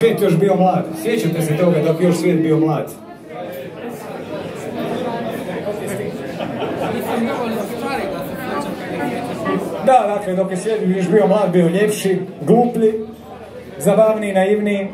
svijet još bio mlad. Sjećate se toga dok još svijet bio mlad. Da, dakle, dok je svijet još bio mlad, bio ljepši, gluplji, zabavniji, naivniji.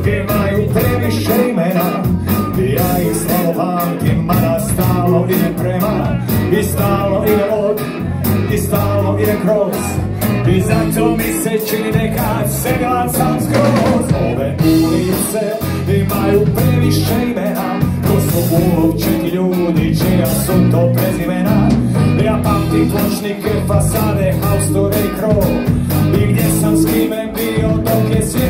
Imaju previše imena, ja ih slabo pamtim, mada stalno idem prema, i stalno idem od, i stalno idem kroz, i zato mi se čini nekad se glacam skroz. Ove ulice imaju previše imena, ko su uopćeni ljudi, čija su to prezimena. Ja pamtim pločnike, fasade, haustore i krov, i gdje sam s kime bio dok je svijet